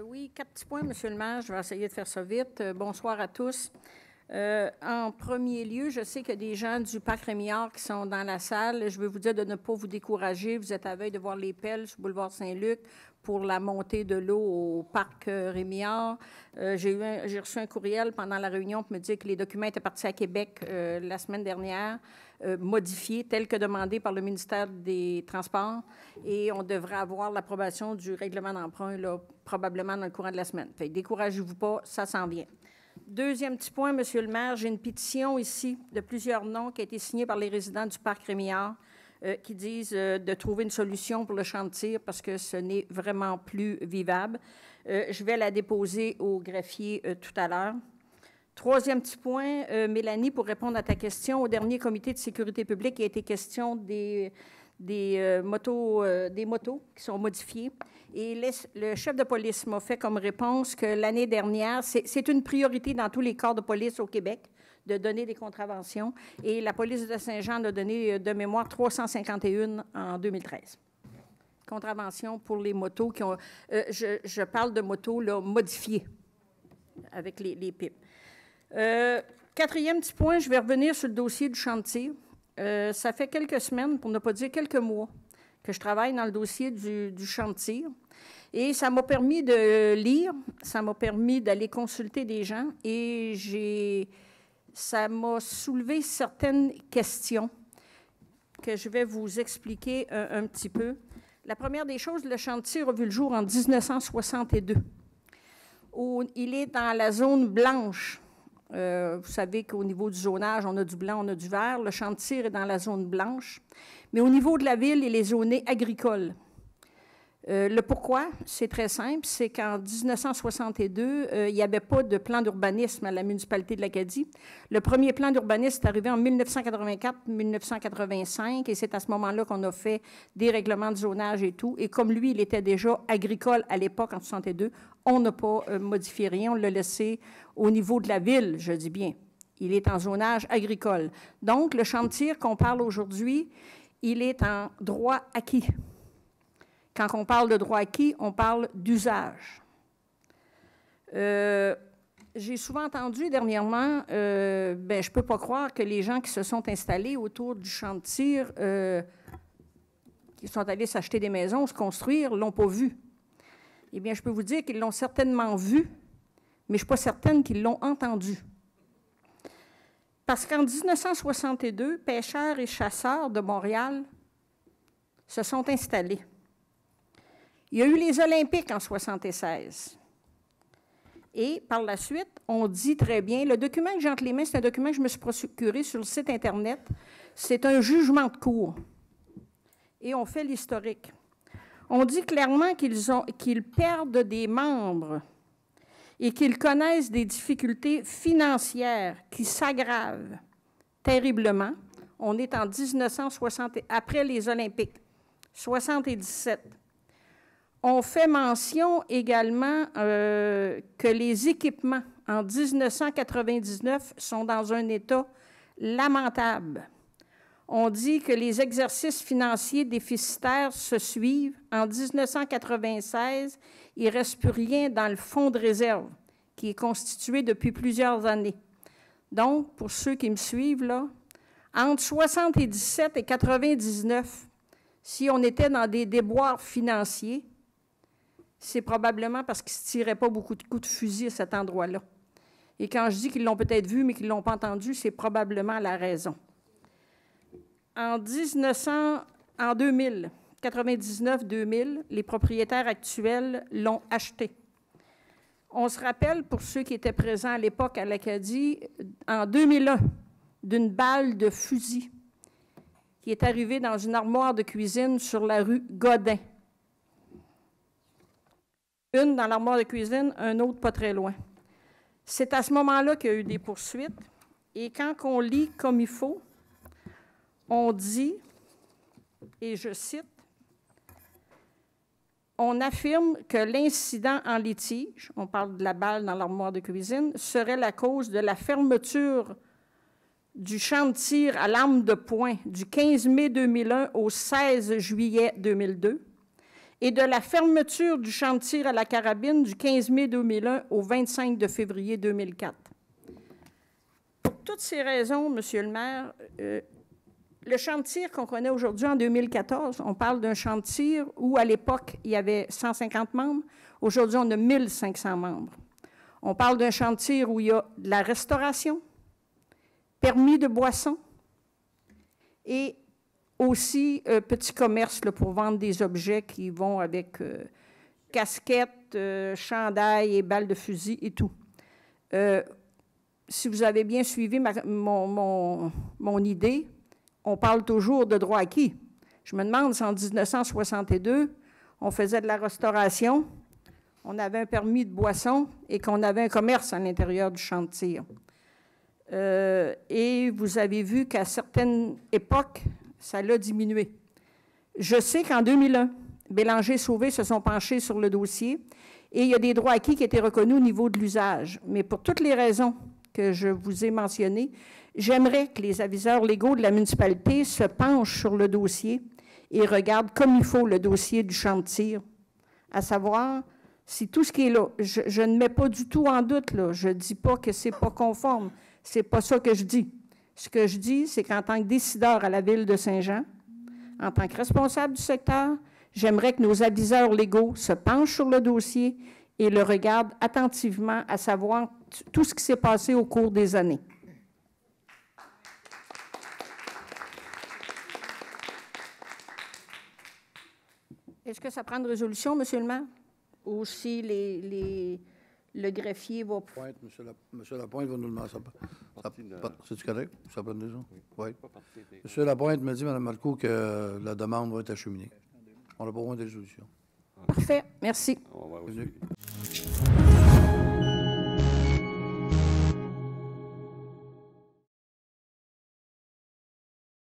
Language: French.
Oui, 4 petits points, Monsieur le maire. Je vais essayer de faire ça vite. Bonsoir à tous. En premier lieu, je sais qu'il y a des gens du Parc Rémillard qui sont dans la salle. Je veux vous dire de ne pas vous décourager. Vous êtes à veille de voir les pelles sur le boulevard Saint-Luc pour la montée de l'eau au Parc Rémillard. J'ai reçu un courriel pendant la réunion pour me dire que les documents étaient partis à Québec la semaine dernière, modifiés, tels que demandés par le ministère des Transports. Et on devrait avoir l'approbation du règlement d'emprunt là, probablement dans le courant de la semaine. Fait que découragez-vous pas, ça s'en vient. Deuxième petit point, Monsieur le maire, j'ai une pétition ici de plusieurs noms qui a été signée par les résidents du Parc Rémillard qui disent de trouver une solution pour le champ de tir parce que ce n'est vraiment plus vivable. Je vais la déposer au greffier tout à l'heure. Troisième petit point, Mélanie, pour répondre à ta question, au dernier comité de sécurité publique, il a été question des motos qui sont modifiées. Et le chef de police m'a fait comme réponse que l'année dernière, c'est une priorité dans tous les corps de police au Québec de donner des contraventions. Et la police de Saint-Jean a donné de mémoire 351 en 2013. Contraventions pour les motos qui ont... je parle de motos là, modifiées avec les pipes. Quatrième petit point, je vais revenir sur le dossier du champ de tir. Ça fait quelques semaines, pour ne pas dire quelques mois, que je travaille dans le dossier du champ de tir. Et ça m'a permis de lire, ça m'a permis d'aller consulter des gens et ça m'a soulevé certaines questions que je vais vous expliquer un petit peu. La première des choses, le champ de tir a vu le jour en 1962. Il est dans la zone blanche. Vous savez qu'au niveau du zonage, on a du blanc, on a du vert. Le champ de tir est dans la zone blanche. Mais au niveau de la ville, il est zoné agricole. Le pourquoi, c'est très simple, c'est qu'en 1962, il n'y avait pas de plan d'urbanisme à la municipalité de l'Acadie. Le premier plan d'urbanisme est arrivé en 1984-1985, et c'est à ce moment-là qu'on a fait des règlements de zonage et tout. Et comme lui, il était déjà agricole à l'époque, en 1962, on n'a pas modifié rien, on l'a laissé au niveau de la ville, je dis bien. Il est en zonage agricole. Donc, le champ de tir qu'on parle aujourd'hui, il est en droit acquis. Quand on parle de droit acquis, on parle d'usage. J'ai souvent entendu dernièrement, je ne peux pas croire que les gens qui se sont installés autour du champ de tir, qui sont allés s'acheter des maisons, se construire, ne l'ont pas vu. Eh bien, je peux vous dire qu'ils l'ont certainement vu, mais je ne suis pas certaine qu'ils l'ont entendu. Parce qu'en 1962, pêcheurs et chasseurs de Montréal se sont installés. Il y a eu les Olympiques en 1976. Et par la suite, on dit très bien, le document que j'ai entre les mains, c'est un document que je me suis procuré sur le site Internet. C'est un jugement de cour. Et on fait l'historique. On dit clairement qu'ils perdent des membres et qu'ils connaissent des difficultés financières qui s'aggravent terriblement. On est en 1960, après les Olympiques, 1977. On fait mention également que les équipements en 1999 sont dans un état lamentable. On dit que les exercices financiers déficitaires se suivent. En 1996, il ne reste plus rien dans le fonds de réserve qui est constitué depuis plusieurs années. Donc, pour ceux qui me suivent, là, entre 1977 et 1999, si on était dans des déboires financiers, c'est probablement parce qu'ils ne se tiraient pas beaucoup de coups de fusil à cet endroit-là. Et quand je dis qu'ils l'ont peut-être vu, mais qu'ils ne l'ont pas entendu, c'est probablement la raison. En 2000, 99-2000, les propriétaires actuels l'ont acheté. On se rappelle, pour ceux qui étaient présents à l'époque à l'Acadie, en 2001, d'une balle de fusil qui est arrivée dans une armoire de cuisine sur la rue Godin. Une dans l'armoire de cuisine, un autre pas très loin. C'est à ce moment-là qu'il y a eu des poursuites. Et quand on lit comme il faut, on dit, et je cite, on affirme que l'incident en litige, on parle de la balle dans l'armoire de cuisine, serait la cause de la fermeture du champ de tir à l'arme de poing du 15 mai 2001 au 16 juillet 2002 et de la fermeture du champ de tir à la carabine du 15 mai 2001 au 25 de février 2004. Pour toutes ces raisons, Monsieur le maire, le champ de tir qu'on connaît aujourd'hui en 2014, on parle d'un champ de tir où, à l'époque, il y avait 150 membres. Aujourd'hui, on a 1500 membres. On parle d'un champ de tir où il y a de la restauration, permis de boissons et aussi petit commerce là, pour vendre des objets qui vont avec casquettes, chandails et balles de fusil et tout. Si vous avez bien suivi mon idée, on parle toujours de droit acquis. Je me demande si en 1962, on faisait de la restauration, on avait un permis de boisson et qu'on avait un commerce à l'intérieur du champ de tir. Et vous avez vu qu'à certaines époques, ça l'a diminué. Je sais qu'en 2001, Bélanger et Sauvé se sont penchés sur le dossier et il y a des droits acquis qui étaient reconnus au niveau de l'usage. Mais pour toutes les raisons que je vous ai mentionnées, j'aimerais que les aviseurs légaux de la municipalité se penchent sur le dossier et regardent comme il faut le dossier du champ de tir, à savoir si tout ce qui est là, je ne mets pas du tout en doute, là, je ne dis pas que ce n'est pas conforme, ce n'est pas ça que je dis. Ce que je dis, c'est qu'en tant que décideur à la Ville de Saint-Jean, en tant que responsable du secteur, j'aimerais que nos aviseurs légaux se penchent sur le dossier et le regardent attentivement, à savoir tout ce qui s'est passé au cours des années. Est-ce que ça prend une résolution, Monsieur le maire? Ou si le greffier va... Monsieur Lapointe va nous demander ça. C'est-tu correct? Ça prend déjà? Oui. Monsieur Lapointe me dit, Mme Marcoux, que la demande va être acheminée. On n'a pas besoin de résolution. Parfait. Merci.